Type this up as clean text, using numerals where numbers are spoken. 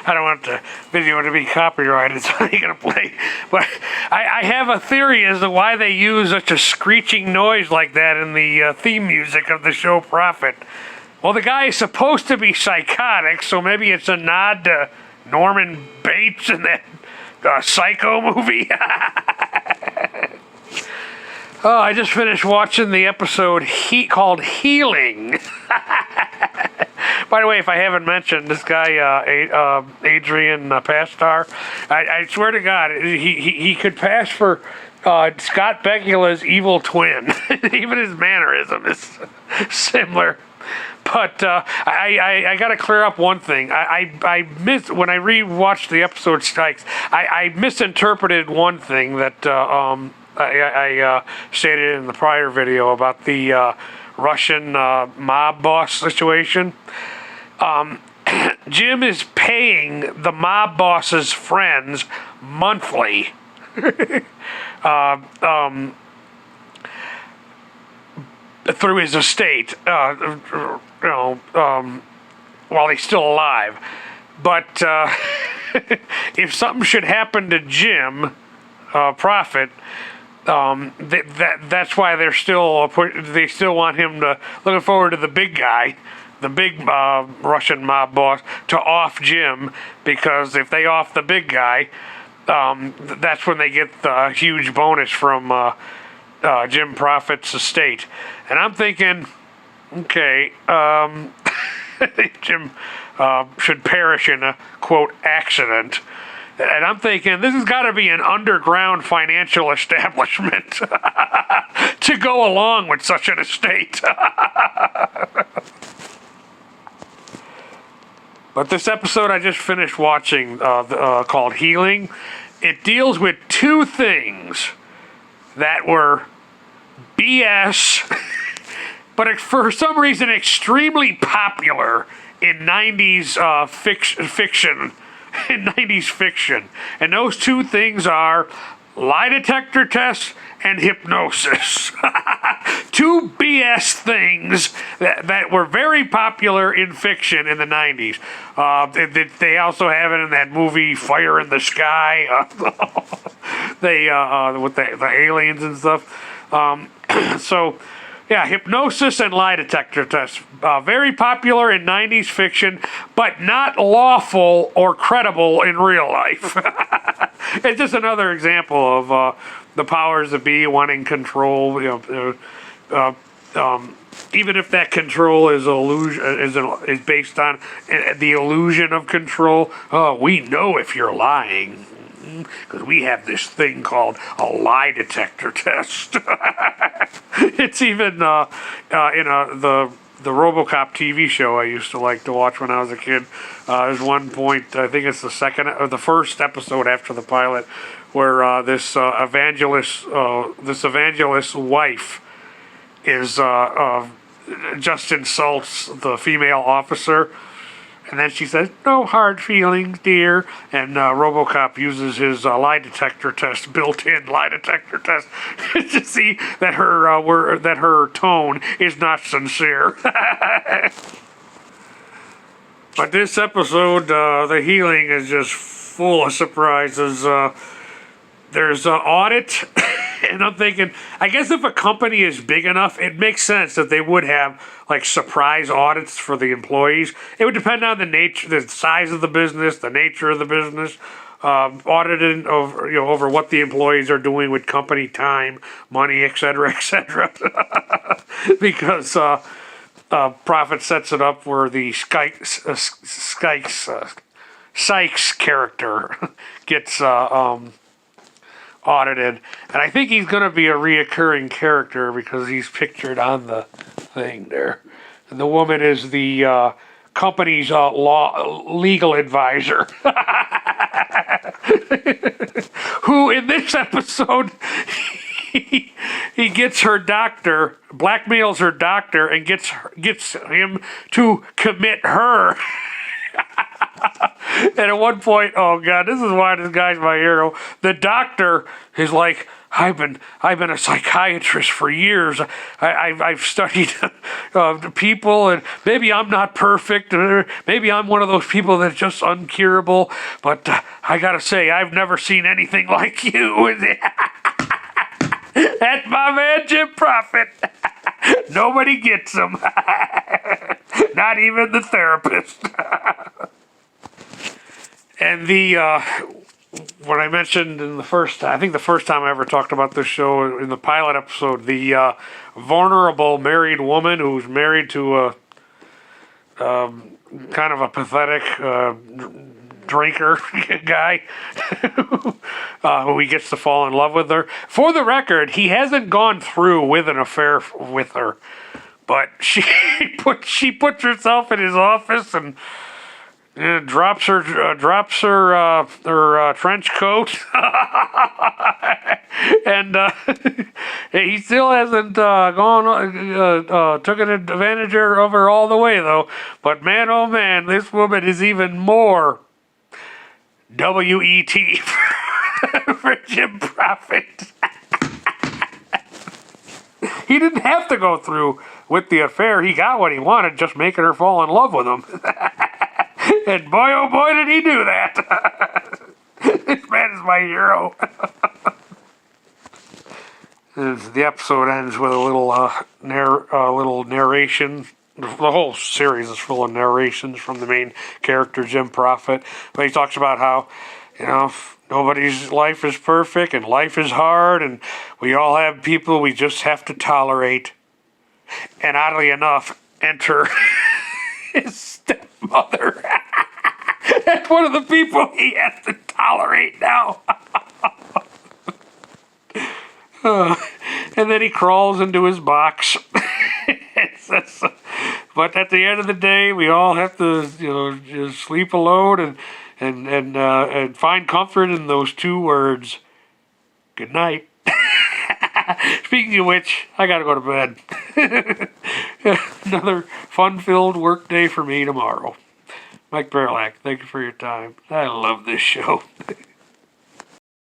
I don't want the video to be copyrighted, so I ain't gonna play. But I have a theory as to why they use such a screeching noise like that in the theme music of the show Prophet. Well, the guy is supposed to be psychotic, so maybe it's a nod to Norman Bates in that Psycho movie. Oh, I just finished watching the episode called Healing. By the way, if I haven't mentioned, this guy, Adrian Pastar, I swear to God, he could pass for Scott Bakula's evil twin. Even his mannerism is similar. But I got to clear up one thing. I missed when I rewatched the episode Stikes. I misinterpreted one thing that I stated in the prior video about the Russian mob boss situation. Jim is paying the mob boss's friends monthly. Through his estate, while he's still alive. But if something should happen to Jim, Prophet, that's why they still want him to looking forward to the big guy, the big Russian mob boss, to off Jim, because if they off the big guy, that's when they get the huge bonus from Jim Prophet's estate. And I'm thinking, okay, Jim should perish in a, quote, accident. And I'm thinking, this has got to be an underground financial establishment to go along with such an estate. But this episode I just finished watching, called Healing, it deals with two things that were BS, but for some reason extremely popular in 90s fiction. In 90s fiction. And those two things are lie detector tests and hypnosis. Two BS things that were very popular in fiction in the 90s. They also have it in that movie Fire in the Sky. With the aliens and stuff. So, yeah, hypnosis and lie detector tests. Very popular in 90s fiction, but not lawful or credible in real life. It's just another example of the powers that be wanting control. Even if that control is is based on the illusion of control. Oh, we know if you're lying, because we have this thing called a lie detector test. It's even in the RoboCop TV show I used to like to watch when I was a kid. There's one point, I think it's the first episode after the pilot, where this evangelist's wife is just insults the female officer. And then she says, "No hard feelings, dear." And RoboCop uses his lie detector test, built-in lie detector test, to see that her tone is not sincere. But this episode, The Healing, is just full of surprises. There's an audit. And I'm thinking, I guess if a company is big enough, it makes sense that they would have like surprise audits for the employees. It would depend on the nature, the size of the business, the nature of the business, audited over what the employees are doing with company time, money, etc., etc. Because Prophet sets it up where the Sykes character gets audited, and I think he's going to be a reoccurring character because he's pictured on the thing there. And the woman is the company's legal advisor, who in this episode he gets her doctor, blackmails her doctor, and gets him to commit her. And at one point, oh God, this is why this guy's my hero. The doctor is like, I've been a psychiatrist for years. I've studied people, and maybe I'm not perfect, or maybe I'm one of those people that's just uncurable. But I gotta say, I've never seen anything like you. That's my man Jim Prophet. Nobody gets him. Not even the therapist. And when I mentioned in I think the first time I ever talked about this show in the pilot episode, the vulnerable married woman who's married to a kind of a pathetic drinker guy who he gets to fall in love with her. For the record, he hasn't gone through with an affair with her, but she puts herself in his office and drops her trench coat, and he still hasn't taken advantage of her all the way though. But man, oh man, this woman is even more WET for Jim Prophet. He didn't have to go through with the affair. He got what he wanted, just making her fall in love with him. And boy, oh boy, did he do that. This man is my hero. The episode ends with a little narration. The whole series is full of narrations from the main character, Jim Prophet. But he talks about how, nobody's life is perfect and life is hard and we all have people we just have to tolerate. And oddly enough, enter his stepmother. That's one of the people he has to tolerate now. And then he crawls into his box. But at the end of the day, we all have to, just sleep alone and find comfort in those two words. Good night. Speaking of which, I gotta go to bed. Another fun-filled work day for me tomorrow. Mike Bearlack, thank you for your time. I love this show.